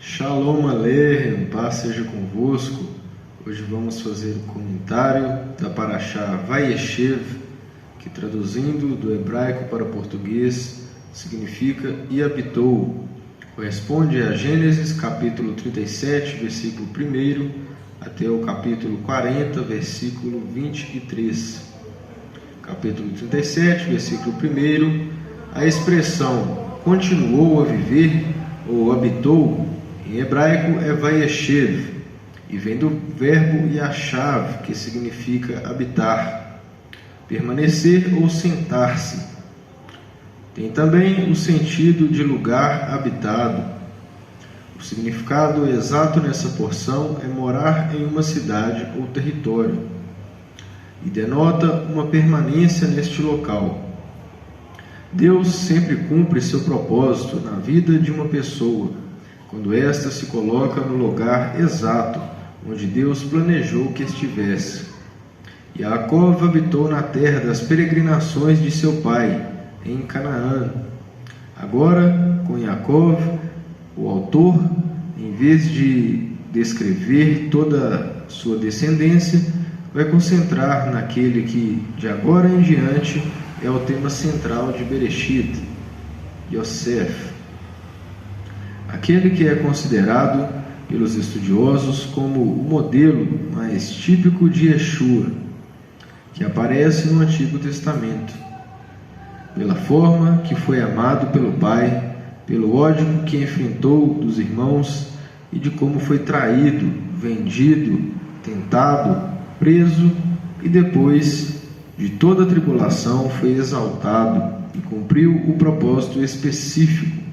Shalom Aleichem, paz seja convosco. Hoje vamos fazer o comentário da Parashá Vayeshev, que traduzindo do hebraico para o português significa e habitou. Corresponde a Gênesis capítulo 37, versículo 1 até o capítulo 40, versículo 23. Capítulo 37, versículo 1, a expressão continuou a viver ou habitou, em hebraico é Vayeshev, e vem do verbo yashav, que significa habitar, permanecer ou sentar-se. Tem também o sentido de lugar habitado. O significado exato nessa porção é morar em uma cidade ou território, e denota uma permanência neste local. Deus sempre cumpre seu propósito na vida de uma pessoa, quando esta se coloca no lugar exato, onde Deus planejou que estivesse. Yaakov habitou na terra das peregrinações de seu pai, em Canaã. Agora, com Yaakov, o autor, em vez de descrever toda a sua descendência, vai concentrar naquele que, de agora em diante, é o tema central de Bereshit, Yosef. Aquele que é considerado pelos estudiosos como o modelo mais típico de Yeshua, que aparece no Antigo Testamento, pela forma que foi amado pelo Pai, pelo ódio que enfrentou dos irmãos e de como foi traído, vendido, tentado, preso e depois de toda a tribulação foi exaltado e cumpriu o propósito específico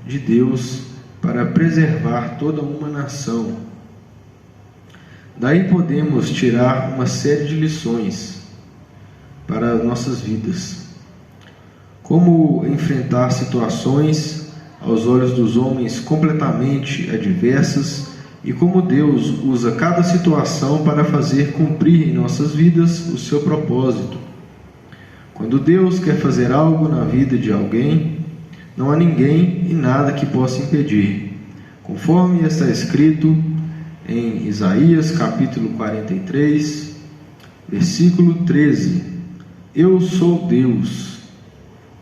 de Deus para preservar toda uma nação. Daí podemos tirar uma série de lições para nossas vidas. Como enfrentar situações aos olhos dos homens completamente adversas e como Deus usa cada situação para fazer cumprir em nossas vidas o seu propósito. Quando Deus quer fazer algo na vida de alguém, não há ninguém e nada que possa impedir, conforme está escrito em Isaías capítulo 43, versículo 13: Eu sou Deus,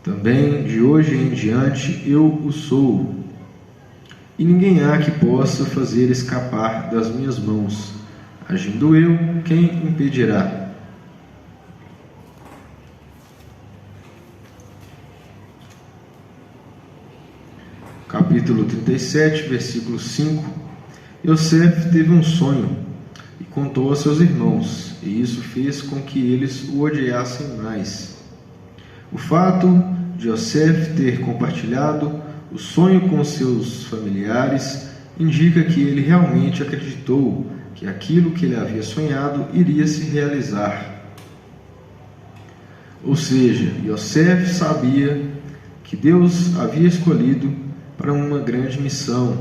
também de hoje em diante eu o sou, e ninguém há que possa fazer escapar das minhas mãos. Agindo eu, quem impedirá? Capítulo 37, versículo 5. Yosef teve um sonho e contou a seus irmãos, e isso fez com que eles o odiassem mais. O fato de Yosef ter compartilhado o sonho com seus familiares indica que ele realmente acreditou que aquilo que ele havia sonhado iria se realizar. Ou seja, Yosef sabia que Deus havia escolhido para uma grande missão,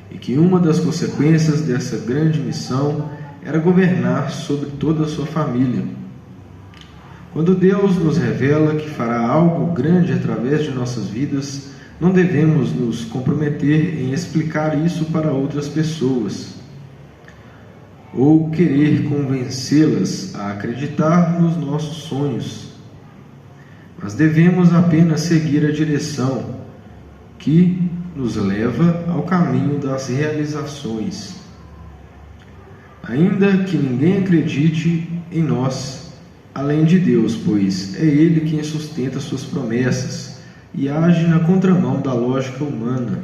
e que uma das consequências dessa grande missão era governar sobre toda a sua família. Quando Deus nos revela que fará algo grande através de nossas vidas, não devemos nos comprometer em explicar isso para outras pessoas, ou querer convencê-las a acreditar nos nossos sonhos, mas devemos apenas seguir a direção que nos leva ao caminho das realizações. Ainda que ninguém acredite em nós, além de Deus, pois é Ele quem sustenta suas promessas e age na contramão da lógica humana,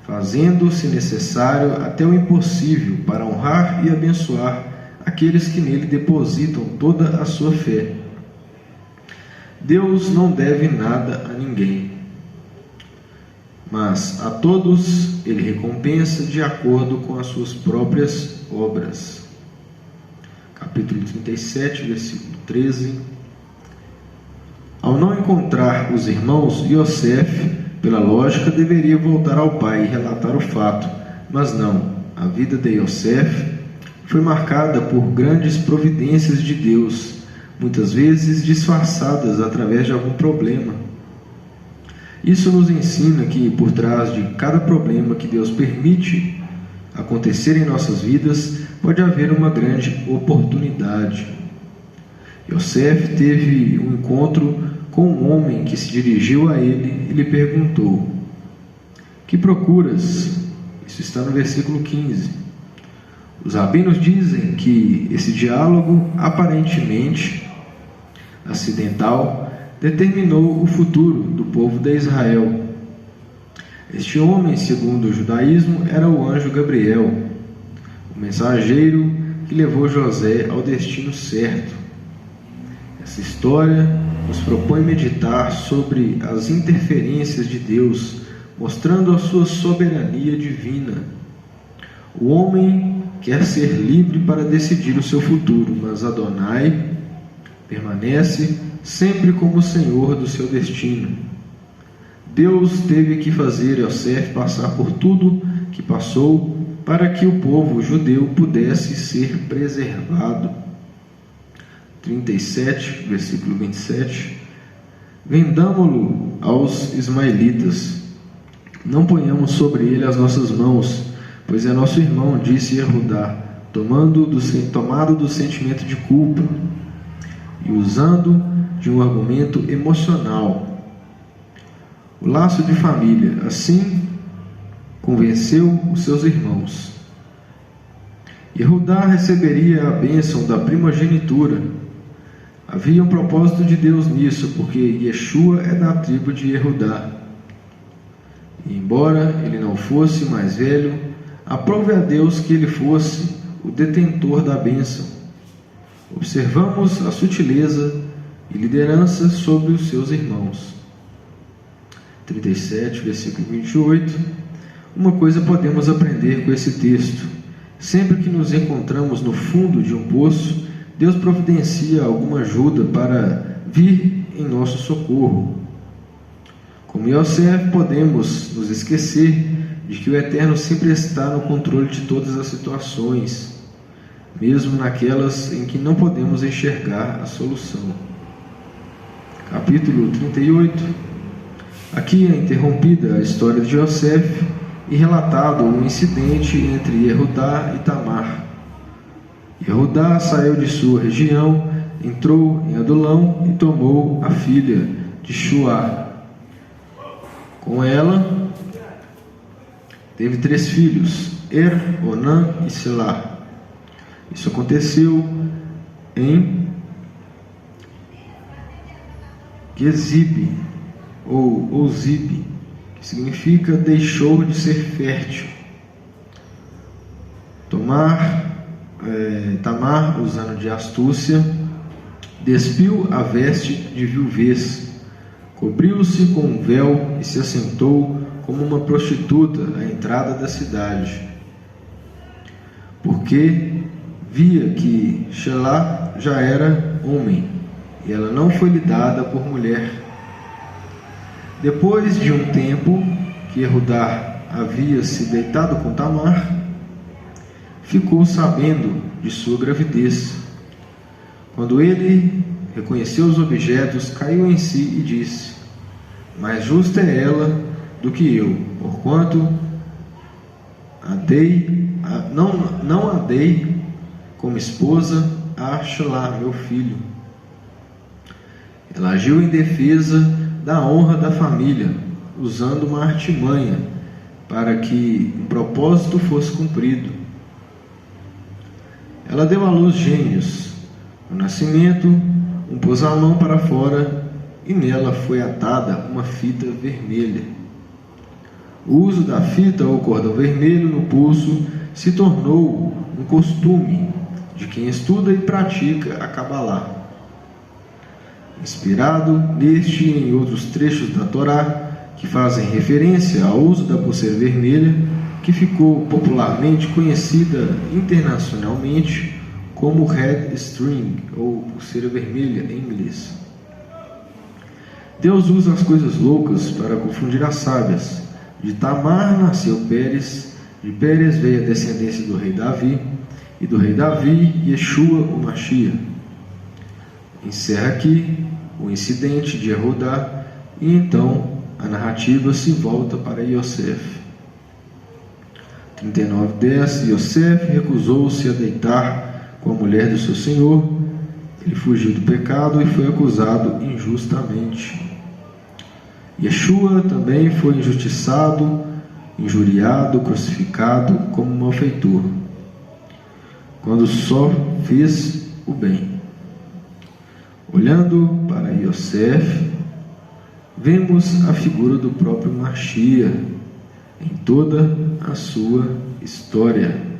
fazendo, se necessário, até o impossível para honrar e abençoar aqueles que nele depositam toda a sua fé. Deus não deve nada a ninguém, mas a todos ele recompensa de acordo com as suas próprias obras. Capítulo 37, versículo 13. Ao não encontrar os irmãos, Yosef, pela lógica, deveria voltar ao pai e relatar o fato, mas não. A vida de Yosef foi marcada por grandes providências de Deus, muitas vezes disfarçadas através de algum problema. Isso nos ensina que por trás de cada problema que Deus permite acontecer em nossas vidas, pode haver uma grande oportunidade. Yosef teve um encontro com um homem que se dirigiu a ele e lhe perguntou: "Que procuras?" Isso está no versículo 15. Os rabinos dizem que esse diálogo, aparentemente acidental, determinou o futuro do povo de Israel. Este homem, segundo o judaísmo, era o anjo Gabriel, o mensageiro que levou José ao destino certo. Essa história nos propõe meditar sobre as interferências de Deus, mostrando a sua soberania divina. O homem quer ser livre para decidir o seu futuro, mas Adonai permanece sempre como o Senhor do seu destino. Deus teve que fazer Yosef passar por tudo que passou para que o povo judeu pudesse ser preservado. 37, versículo 27. Vendamo-lo aos ismaelitas, não ponhamos sobre ele as nossas mãos, pois é nosso irmão, disse Yehudá, tomado do sentimento de culpa e usando de um argumento emocional. O laço de família, assim, convenceu os seus irmãos. Yehudá receberia a bênção da primogenitura. Havia um propósito de Deus nisso, porque Yeshua é da tribo de Yehudá. E embora ele não fosse mais velho, aprove a Deus que ele fosse o detentor da bênção. Observamos a sutileza e liderança sobre os seus irmãos. 37, versículo 28. Uma coisa podemos aprender com esse texto: sempre que nos encontramos no fundo de um poço, Deus providencia alguma ajuda para vir em nosso socorro. Como Yosef, podemos nos esquecer de que o Eterno sempre está no controle de todas as situações, mesmo naquelas em que não podemos enxergar a solução. Capítulo 38. Aqui é interrompida a história de Yosef e relatado um incidente entre Yehudá e Tamar. Yehudá saiu de sua região, entrou em Adulão e tomou a filha de Shua. Com ela, teve 3 filhos, Onã e Selá. Isso aconteceu em Gezibe, ou Zibe, que significa deixou de ser fértil. Tamar, usando de astúcia, despiu a veste de viuvez, cobriu-se com um véu e se assentou como uma prostituta à entrada da cidade, porque via que Shelá já era homem, e ela não foi lhe dada por mulher. Depois de um tempo que Yehudá havia se deitado com Tamar, ficou sabendo de sua gravidez. Quando ele reconheceu os objetos, caiu em si e disse: mais justa é ela do que eu, porquanto não a dei como esposa a Shelá, meu filho. Ela agiu em defesa da honra da família, usando uma artimanha para que o propósito fosse cumprido. Ela deu à luz gêmeos. No nascimento, um pôs a mão para fora e nela foi atada uma fita vermelha. O uso da fita ou cordão vermelho no pulso se tornou um costume de quem estuda e pratica a Cabalá. Inspirado neste e em outros trechos da Torá que fazem referência ao uso da pulseira vermelha, que ficou popularmente conhecida internacionalmente como Red String, ou pulseira vermelha em inglês. Deus usa as coisas loucas para confundir as sábias. De Tamar nasceu Pérez, de Pérez veio a descendência do rei Davi, e do rei Davi, Yeshua, o Mashiach. Encerra aqui o incidente de Yehudá e então a narrativa se volta para Yosef. 39:10. Yosef recusou-se a deitar com a mulher do seu senhor. Ele fugiu do pecado e foi acusado injustamente. Yeshua também foi injustiçado, injuriado, crucificado como malfeitor, quando só fez o bem. Olhando para Yosef, vemos a figura do próprio Mashiach em toda a sua história.